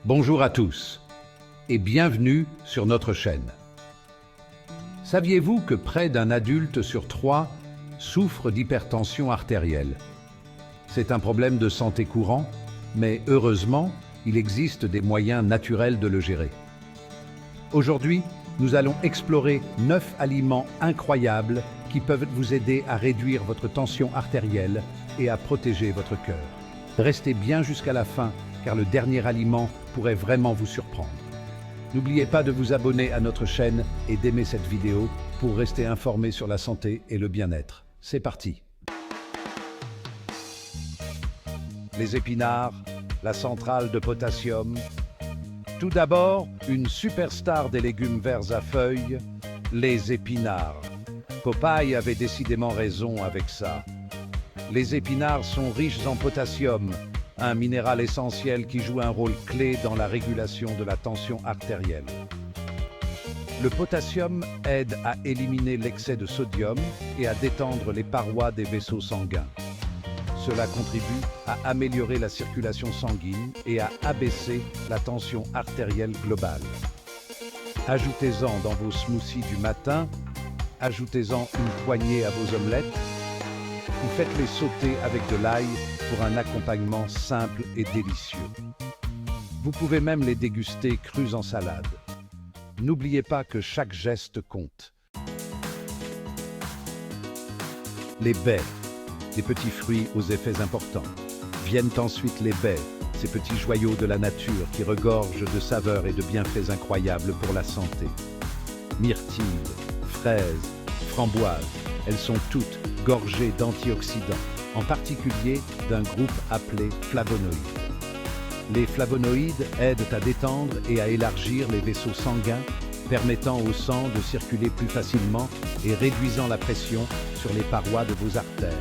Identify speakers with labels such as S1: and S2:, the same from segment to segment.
S1: Bonjour à tous et bienvenue sur notre chaîne. Saviez-vous que près d'un adulte sur 3 souffre d'hypertension artérielle? C'est un problème de santé courant, mais heureusement, il existe des moyens naturels de le gérer. Aujourd'hui, nous allons explorer 9 aliments incroyables qui peuvent vous aider à réduire votre tension artérielle et à protéger votre cœur. Restez bien jusqu'à la fin, car le dernier aliment pourrait vraiment vous surprendre. N'oubliez pas de vous abonner à notre chaîne et d'aimer cette vidéo pour rester informé sur la santé et le bien-être. C'est parti! Les épinards, la centrale de potassium. Tout d'abord, une superstar des légumes verts à feuilles, les épinards. Popeye avait décidément raison avec ça. Les épinards sont riches en potassium, un minéral essentiel qui joue un rôle clé dans la régulation de la tension artérielle. Le potassium aide à éliminer l'excès de sodium et à détendre les parois des vaisseaux sanguins. Cela contribue à améliorer la circulation sanguine et à abaisser la tension artérielle globale. Ajoutez-en dans vos smoothies du matin, ajoutez-en une poignée à vos omelettes, ou faites-les sauter avec de l'ail pour un accompagnement simple et délicieux. Vous pouvez même les déguster crus en salade. N'oubliez pas que chaque geste compte. Les baies, des petits fruits aux effets importants. Viennent ensuite les baies, ces petits joyaux de la nature qui regorgent de saveurs et de bienfaits incroyables pour la santé. Myrtilles, fraises, framboises, elles sont toutes gorgées d'antioxydants, en particulier d'un groupe appelé flavonoïdes. Les flavonoïdes aident à détendre et à élargir les vaisseaux sanguins, permettant au sang de circuler plus facilement et réduisant la pression sur les parois de vos artères.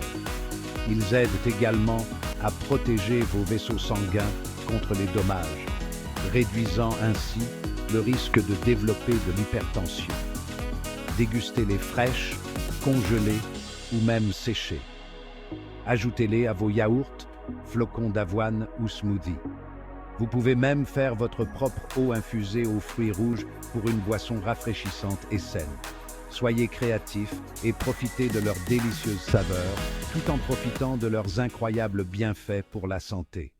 S1: Ils aident également à protéger vos vaisseaux sanguins contre les dommages, réduisant ainsi le risque de développer de l'hypertension. Dégustez-les fraîches, congelées ou même séchées. Ajoutez-les à vos yaourts, flocons d'avoine ou smoothies. Vous pouvez même faire votre propre eau infusée aux fruits rouges pour une boisson rafraîchissante et saine. Soyez créatifs et profitez de leurs délicieuses saveurs, tout en profitant de leurs incroyables bienfaits pour la santé.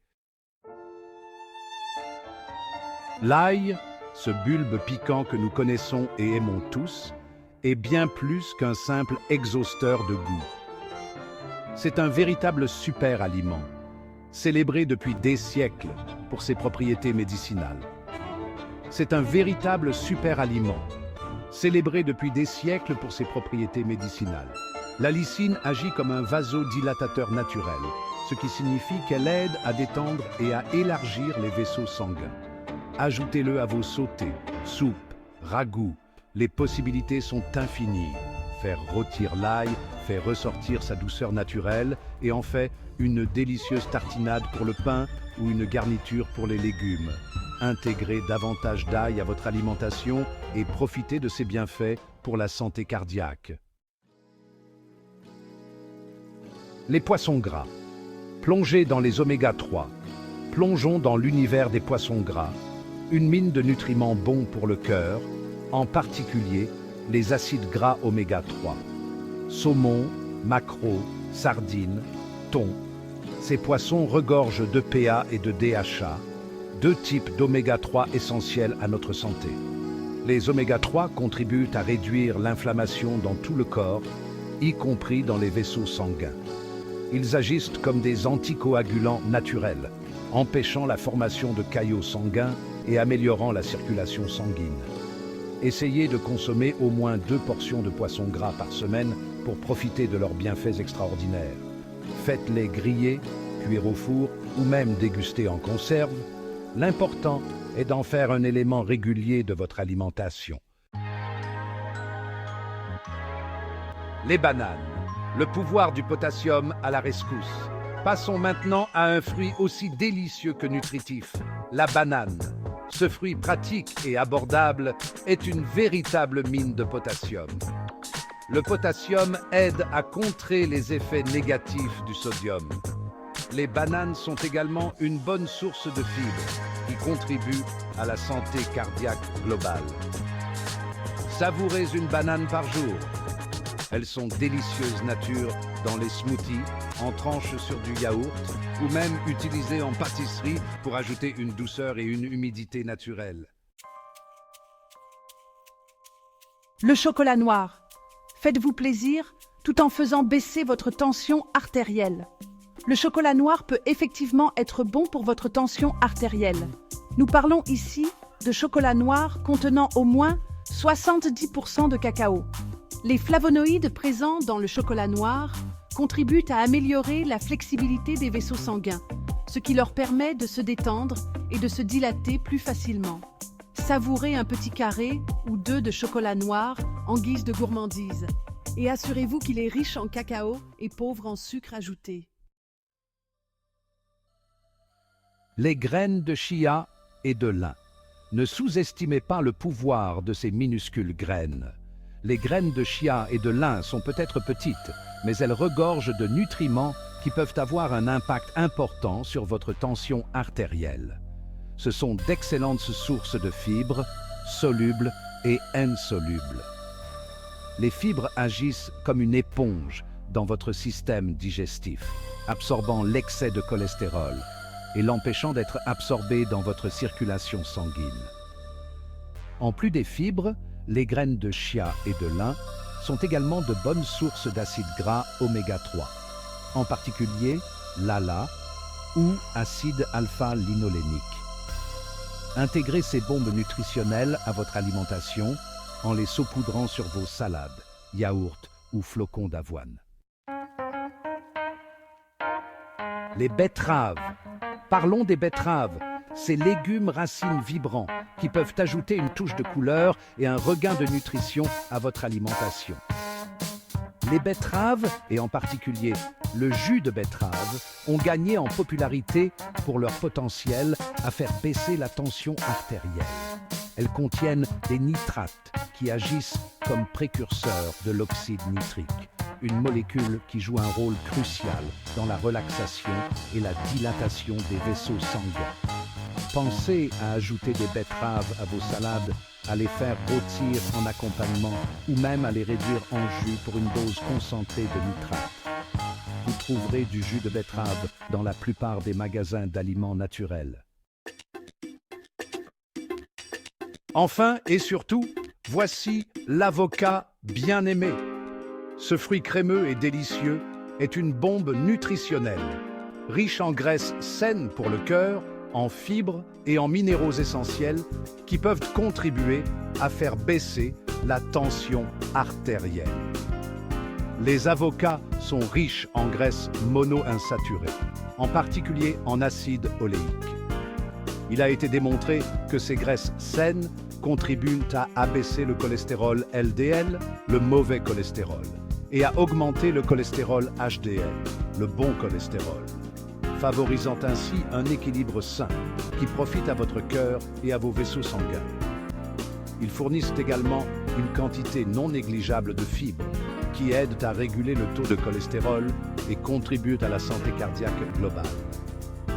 S1: L'ail, ce bulbe piquant que nous connaissons et aimons tous, est bien plus qu'un simple exhausteur de goût. C'est un véritable super aliment, célébré depuis des siècles pour ses propriétés médicinales. C'est un véritable super aliment, célébré depuis des siècles pour ses propriétés médicinales. La lysine agit comme un vasodilatateur naturel, ce qui signifie qu'elle aide à détendre et à élargir les vaisseaux sanguins. Ajoutez-le à vos sautés, soupes, ragoûts. Les possibilités sont infinies. Faire rôtir l'ail fait ressortir sa douceur naturelle et en fait une délicieuse tartinade pour le pain ou une garniture pour les légumes. Intégrez davantage d'ail à votre alimentation et profitez de ses bienfaits pour la santé cardiaque. Les poissons gras. Plongez dans les oméga 3. Plongeons dans l'univers des poissons gras, une mine de nutriments bons pour le cœur, en particulier les acides gras oméga 3. Saumon, maquereau, sardines, thon. Ces poissons regorgent d'EPA et de DHA, deux types d'oméga 3 essentiels à notre santé. Les oméga 3 contribuent à réduire l'inflammation dans tout le corps, y compris dans les vaisseaux sanguins. Ils agissent comme des anticoagulants naturels, empêchant la formation de caillots sanguins et améliorant la circulation sanguine. Essayez de consommer au moins 2 portions de poissons gras par semaine pour profiter de leurs bienfaits extraordinaires. Faites-les griller, cuire au four ou même déguster en conserve. L'important est d'en faire un élément régulier de votre alimentation. Les bananes. Le pouvoir du potassium à la rescousse. Passons maintenant à un fruit aussi délicieux que nutritif, la banane. Ce fruit pratique et abordable est une véritable mine de potassium. Le potassium aide à contrer les effets négatifs du sodium. Les bananes sont également une bonne source de fibres qui contribue à la santé cardiaque globale. Savourez une banane par jour. Elles sont délicieuses nature dans les smoothies, en tranches sur du yaourt ou même utilisées en pâtisserie pour ajouter une douceur et une humidité naturelle.
S2: Le chocolat noir. Faites-vous plaisir tout en faisant baisser votre tension artérielle. Le chocolat noir peut effectivement être bon pour votre tension artérielle. Nous parlons ici de chocolat noir contenant au moins 70% de cacao. Les flavonoïdes présents dans le chocolat noir contribuent à améliorer la flexibilité des vaisseaux sanguins, ce qui leur permet de se détendre et de se dilater plus facilement. Savourez un petit carré ou deux de chocolat noir en guise de gourmandise et assurez-vous qu'il est riche en cacao et pauvre en sucre ajouté.
S1: Les graines de chia et de lin. Ne sous-estimez pas le pouvoir de ces minuscules graines. Les graines de chia et de lin sont peut-être petites, mais elles regorgent de nutriments qui peuvent avoir un impact important sur votre tension artérielle. Ce sont d'excellentes sources de fibres, solubles et insolubles. Les fibres agissent comme une éponge dans votre système digestif, absorbant l'excès de cholestérol et l'empêchant d'être absorbé dans votre circulation sanguine. En plus des fibres, les graines de chia et de lin sont également de bonnes sources d'acides gras oméga 3, en particulier l'ALA ou acide alpha-linolénique. Intégrez ces bombes nutritionnelles à votre alimentation en les saupoudrant sur vos salades, yaourts ou flocons d'avoine. Les betteraves. Parlons des betteraves, ces légumes racines vibrants qui peuvent ajouter une touche de couleur et un regain de nutrition à votre alimentation. Les betteraves, et en particulier le jus de betterave, ont gagné en popularité pour leur potentiel à faire baisser la tension artérielle. Elles contiennent des nitrates qui agissent comme précurseurs de l'oxyde nitrique, une molécule qui joue un rôle crucial dans la relaxation et la dilatation des vaisseaux sanguins. Pensez à ajouter des betteraves à vos salades, à les faire rôtir en accompagnement ou même à les réduire en jus pour une dose concentrée de nitrate. Vous trouverez du jus de betterave dans la plupart des magasins d'aliments naturels. Enfin et surtout, voici l'avocat bien-aimé. Ce fruit crémeux et délicieux est une bombe nutritionnelle, riche en graisses saines pour le cœur, en fibres et en minéraux essentiels qui peuvent contribuer à faire baisser la tension artérielle. Les avocats sont riches en graisses monoinsaturées, en particulier en acide oléique. Il a été démontré que ces graisses saines contribuent à abaisser le cholestérol LDL, le mauvais cholestérol, et à augmenter le cholestérol HDL, le bon cholestérol, favorisant ainsi un équilibre sain qui profite à votre cœur et à vos vaisseaux sanguins. Ils fournissent également une quantité non négligeable de fibres qui aident à réguler le taux de cholestérol et contribuent à la santé cardiaque globale.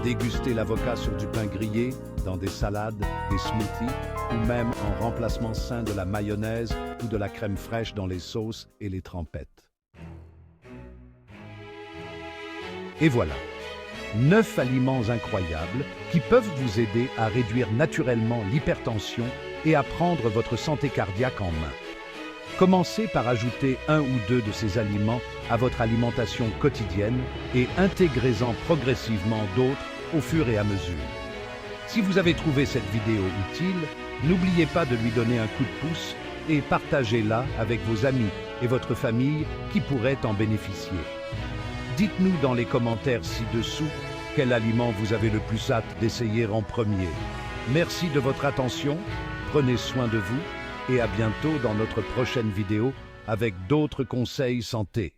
S1: Dégustez l'avocat sur du pain grillé, dans des salades, des smoothies ou même en remplacement sain de la mayonnaise ou de la crème fraîche dans les sauces et les trempettes. Et voilà, 9 aliments incroyables qui peuvent vous aider à réduire naturellement l'hypertension et à prendre votre santé cardiaque en main. Commencez par ajouter un ou deux de ces aliments à votre alimentation quotidienne et intégrez-en progressivement d'autres au fur et à mesure. Si vous avez trouvé cette vidéo utile, n'oubliez pas de lui donner un coup de pouce et partagez-la avec vos amis et votre famille qui pourraient en bénéficier. Dites-nous dans les commentaires ci-dessous quel aliment vous avez le plus hâte d'essayer en premier. Merci de votre attention, prenez soin de vous et à bientôt dans notre prochaine vidéo avec d'autres conseils santé.